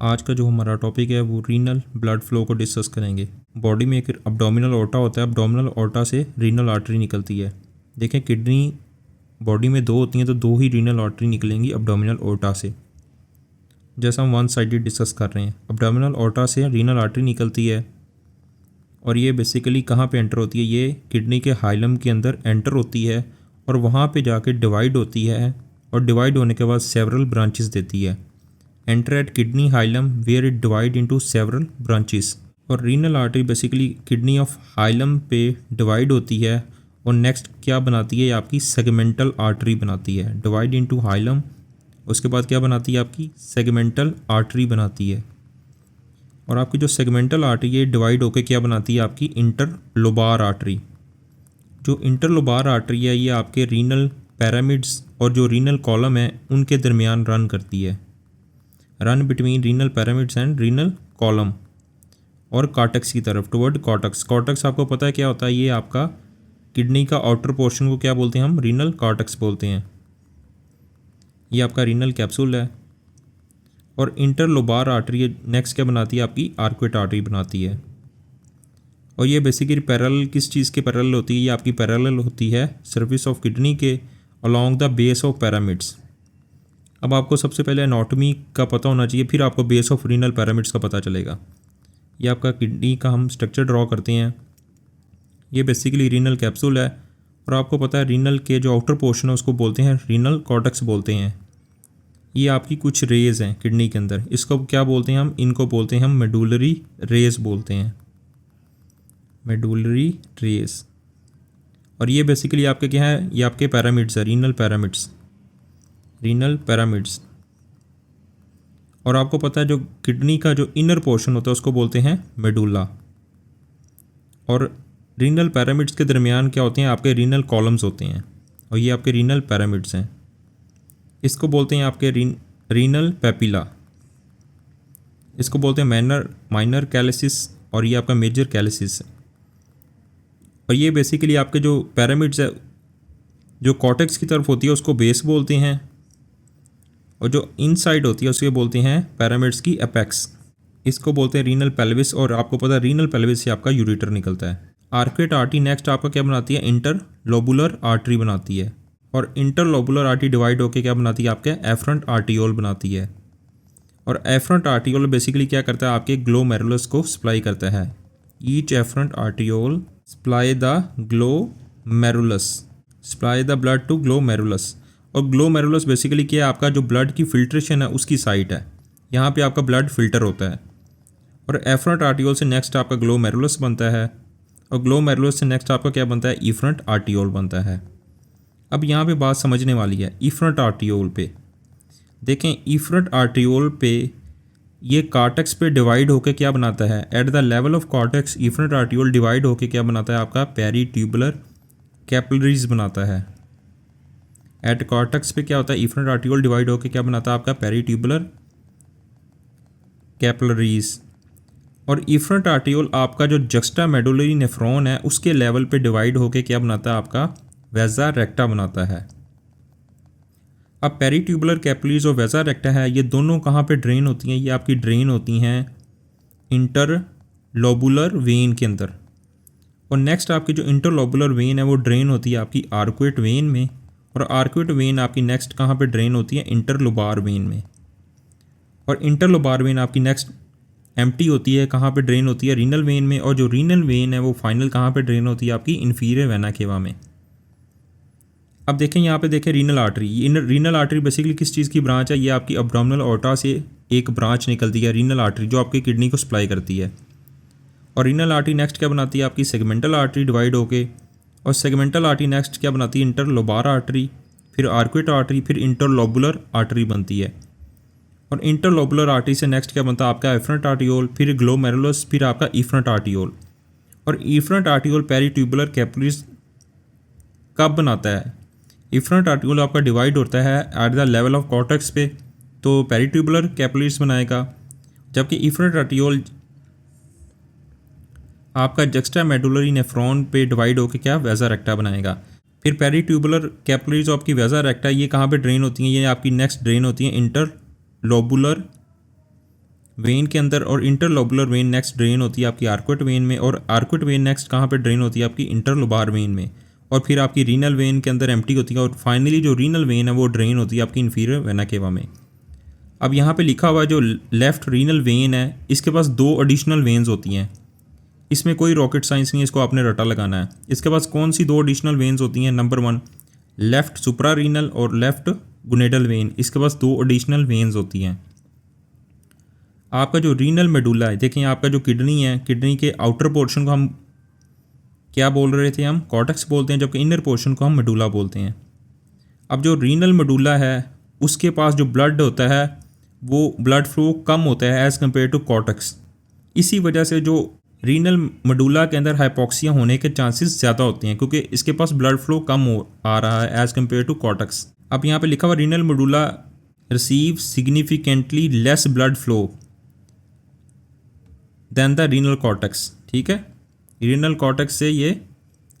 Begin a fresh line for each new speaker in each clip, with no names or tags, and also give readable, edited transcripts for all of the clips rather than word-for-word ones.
आज का जो हमारा टॉपिक है वो रीनल ब्लड फ्लो को डिस्कस करेंगे। बॉडी में एक अब्डोमिनल ओर्टा होता है, अब्डोमिनल ओर्टा से रीनल आर्टरी निकलती है। देखें, किडनी बॉडी में दो होती हैं तो दो ही रीनल आर्टरी निकलेंगी अब्डोमिनल ओर्टा से। जैसा हम वन साइडेड डिस्कस कर रहे हैं, अब्डोमिनल ओर्टा से रीनल आर्टरी निकलती है और ये बेसिकली कहाँ पे एंटर होती है, ये किडनी के हाइलम के अंदर एंटर होती है और वहाँ पे जाके डिवाइड होती है और डिवाइड होने के बाद सेवरल ब्रांचेस देती है। Enter at kidney hilum where it divide into several branches. और renal artery basically kidney of hilum पे डिवाइड होती है और नेक्स्ट क्या बनाती है, आपकी सेगमेंटल आर्टरी बनाती है। डिवाइड इनटू हाइलम, उसके बाद क्या बनाती है, आपकी सेगमेंटल आर्टरी बनाती है। और आपकी जो सेगमेंटल आर्टरी है डिवाइड होकर क्या बनाती है, आपकी इंटरलोबार आर्टरी। जो इंटरलोबार आर्टरी है ये आपके रीनल पैरामिड्स और जो रीनल कॉलम है उनके दरमियान रन करती है। Run between renal pyramids and renal column और कॉर्टेक्स की तरफ, टुवर्ड कॉर्टेक्स। कॉर्टेक्स आपको पता है क्या होता है, ये आपका किडनी का आउटर पोर्शन को क्या बोलते हैं, हम रीनल कॉर्टेक्स बोलते हैं। ये आपका रीनल कैप्सूल है। और इंटरलोबार आर्टरी नेक्स्ट क्या बनाती है, आपकी आर्कुएट आर्टरी बनाती है। और ये बेसिकली पैरेलल किस चीज़ के पैरेलल होती है, ये आपकी पैरेलल होती है सर्फेस ऑफ किडनी के along the base of pyramids. अब आपको सबसे पहले एनाटॉमी का पता होना चाहिए, फिर आपको बेस ऑफ रीनल पैरामिड्स का पता चलेगा। ये आपका किडनी का हम स्ट्रक्चर ड्रॉ करते हैं। ये बेसिकली रीनल कैप्सूल है और आपको पता है रीनल के जो आउटर पोर्शन है उसको बोलते हैं रीनल कॉर्टेक्स बोलते हैं। ये आपकी कुछ रेज हैं किडनी के अंदर, इसको क्या बोलते हैं हम, इनको बोलते हैं हम मेडुलरी रेज बोलते हैं, मेडुलरी रेज। और ये बेसिकली आपके क्या है, ये आपके पैरामिड्स है, रीनल पैरामिड्स, रीनल पैरामिड्स। और आपको पता है जो किडनी का जो इनर पोर्शन होता है उसको बोलते हैं मेडुला। और रीनल पैरामिड्स के दरमियान क्या होते हैं, आपके रीनल कॉलम्स होते हैं और ये आपके रीनल पैरामिड्स हैं। इसको बोलते हैं आपके रीनल पेपिला, इसको बोलते हैं माइनर कैलिसिस और ये आपका मेजर कैलिसिस है। और ये बेसिकली आपके जो पैरामिड्स है जो कॉर्टेक्स की तरफ होती है उसको बेस बोलते हैं और जो इनसाइड होती है उसके बोलते हैं पैरामिड्स की एपेक्स। इसको बोलते हैं रीनल पेल्विस। और आपको पता है रीनल पेल्विस से आपका यूरेटर निकलता है। आर्कुएट आर्टरी नेक्स्ट आपका क्या बनाती है, इंटरलोबुलर आर्टरी बनाती है। और इंटरलोबुलर आर्टरी डिवाइड होकर क्या बनाती है, आपके एफरंट आर्टियोल बनाती है। और एफरंट आर्टियोल बेसिकली क्या करता है, आपके ग्लोमेरुलस को सप्लाई करता है। Each afferent arteriole supply the glomerulus, supply the blood to glomerulus. और ग्लोमेरुलस बेसिकली क्या है, आपका जो ब्लड की फिल्ट्रेशन है उसकी साइट है, यहाँ पे आपका ब्लड फिल्टर होता है। और एफरंट आर्टियोल से नेक्स्ट आपका ग्लोमेरुलस बनता है और ग्लोमेरुलस से नेक्स्ट आपका क्या बनता है, इफरंट आर्टियोल बनता है। अब यहाँ पे बात समझने वाली है इफरंट आर्टियोल पे। देखें, इफरंट आर्टियोल पे ये कॉर्टेक्स पे डिवाइड होकर क्या बनाता है, at the level of cortex efferent arteriole divide होकर क्या बनाता है, आपका पेरीट्यूबुलर कैपिलरीज बनाता है। एट कॉर्टेक्स पे क्या होता है, इफरंट आर्टियोल डिवाइड होकर क्या बनाता है, आपका पेरीट्यूबुलर कैपिलरीज। और इफरंट आर्टियोल आपका जो जक्स्टा मेडुलरी नेफ्रॉन है उसके लेवल पे डिवाइड होकर क्या बनाता है, आपका वेजा रेक्टा बनाता है। अब पेरीट्यूबुलर कैपिलरीज और वेजा रेक्टा है, ये दोनों कहाँ पे ड्रेन होती हैं, ये आपकी ड्रेन होती हैं इंटरलोबुलर वेन के अंदर। और नेक्स्ट आपकी जो इंटरलोबुलर वेन है वो ड्रेन होती है आपकी आर्कुएट वेन में। और आर्कुएट वेन आपकी नेक्स्ट कहाँ पे ड्रेन होती है, इंटरलोबार वेन में। और इंटरलोबार वेन आपकी नेक्स्ट एम्प्टी होती है, कहाँ पे ड्रेन होती है, रीनल वेन में। और जो रीनल वेन है वो फाइनल कहाँ पे ड्रेन होती है, आपकी इन्फीरियर वेना केवा में। अब देखें यहाँ पे देखें renal artery. Renal artery basically किस चीज़ की ब्रांच है, ये आपकी अब्डोमिनल ओर्टा से एक ब्रांच निकलती है रीनल आर्टरी जो आपकी किडनी को सप्लाई करती है। और रीनल आर्टरी नेक्स्ट क्या बनाती है, आपकी सेगमेंटल आर्टरी डिवाइड होके। और सेगमेंटल आर्टरी नेक्स्ट क्या बनाती है, इंटरलोबार आर्टरी, फिर आर्कुएट आर्टरी, फिर इंटरलोबुलर आर्टरी बनती है। और इंटरलोबुलर आर्टरी से नेक्स्ट क्या बनता है, आपका एफरंट आर्टियोल, फिर ग्लोमेरुलस, फिर आपका इफरंट आर्टियोल। और इफरंट आर्टियोल पेरीट्यूबुलर कैपिलरीज कब बनाता है, इफरंट आर्टियोल आपका डिवाइड होता है at the level of cortex पे, तो पेरीट्यूबुलर कैपिलरीज बनाएगा। जबकि इफरंट आर्टियोल आपका जक्स्टा मेडुलरी नेफ्रॉन पे डिवाइड होकर क्या वेजा रेक्टा बनाएगा। फिर पेरीट्यूबुलर कैपिलरीज आपकी वेजा रेक्टा ये कहाँ पे ड्रेन होती हैं, ये आपकी नेक्स्ट ड्रेन होती हैं इंटरलोबुलर वेन के अंदर, और इंटरलोबुलर वेन नेक्स्ट ड्रेन होती है आपकी आर्कुएट वेन में, और आर्कुएट वेन नेक्स्ट कहाँ पे ड्रेन होती है आपकी इंटरलोबार वेन में, और फिर आपकी रीनल वेन के अंदर एम्प्टी होती है, और फाइनली जो रीनल वेन है वो ड्रेन होती है आपकी इन्फीरियर वेना केवा में। अब यहाँ पे लिखा हुआ है जो लेफ़्ट रीनल वेन है इसके पास 2 एडिशनल वेन्स होती हैं। इसमें कोई रॉकेट साइंस नहीं है, इसको आपने रटा लगाना है। इसके पास कौन सी 2 एडिशनल वेन्स होती हैं? नंबर 1 लेफ़्ट सुप्रा रीनल और लेफ़्ट गुनेडल वेन, इसके पास 2 एडिशनल वेन्स होती हैं। आपका जो रीनल मेडुला है, देखें आपका जो किडनी है, किडनी के आउटर पोर्शन को हम क्या बोल रहे थे? हम कॉर्टेक्स बोलते हैं, जबकि इनर पोर्शन को हम मेडुला बोलते हैं। अब जो रीनल मेडुला है उसके पास जो ब्लड होता है वो ब्लड फ्लो कम होता है एज़ कम्पेयर टू कॉर्टेक्स। इसी वजह से जो रीनल मेडुला के अंदर हाइपोक्सिया होने के चांसेस ज़्यादा होते हैं, क्योंकि इसके पास ब्लड फ्लो कम हो आ रहा है एज़ कम्पेयर टू कॉर्टेक्स। अब यहाँ पे लिखा हुआ renal medulla receive significantly less blood flow than the renal cortex. ठीक है, रीनल कॉर्टेक्स से ये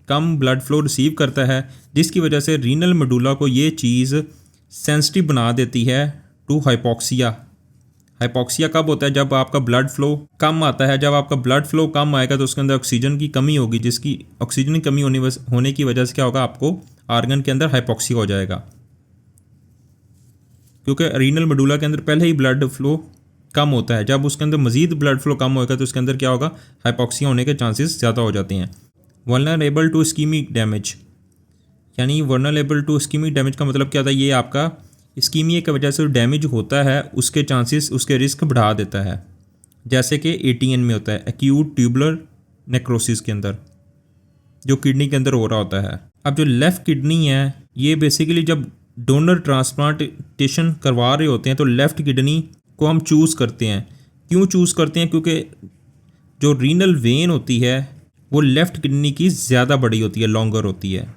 कम ब्लड फ्लो रिसीव करता है, जिसकी वजह से रीनल मेडुला को ये चीज़ सेंसिटिव बना देती है टू हाइपोक्सिया। हाइपोक्सिया कब होता है? जब आपका ब्लड फ्लो कम आता है। जब आपका ब्लड फ्लो कम आएगा तो उसके अंदर ऑक्सीजन की कमी होगी, जिसकी ऑक्सीजन की कमी होने की वजह से क्या होगा? आपको आर्गन के अंदर हाइपोक्सिया हो जाएगा, क्योंकि रीनल मेडुला के अंदर पहले ही ब्लड फ्लो कम होता है। जब उसके अंदर मज़ीद ब्लड फ्लो कम होगा तो उसके अंदर क्या होगा? हाइपोक्सिया होने के चांसेस ज़्यादा हो जाते हैं। वल्नरेबल टू इस्कीमिक डैमेज, यानी वल्नरेबल टू इस्कीमिक डैमेज का मतलब क्या होता है? ये आपका इस्कीमिया की वजह से डैमेज होता है उसके चांसेस, उसके रिस्क बढ़ा देता है, जैसे कि ATN में होता है, एक्यूट ट्यूबुलर नेक्रोसिस के अंदर, जो किडनी के अंदर हो रहा होता है। अब जो लेफ़्ट किडनी है ये बेसिकली जब डोनर ट्रांसप्लांटेशन करवा रहे होते हैं तो लेफ़्ट किडनी को हम चूज़ करते हैं। क्यों चूज़ करते हैं? क्योंकि जो रीनल वेन होती है वो लेफ़्ट किडनी की ज़्यादा बड़ी होती है, लॉन्गर होती है।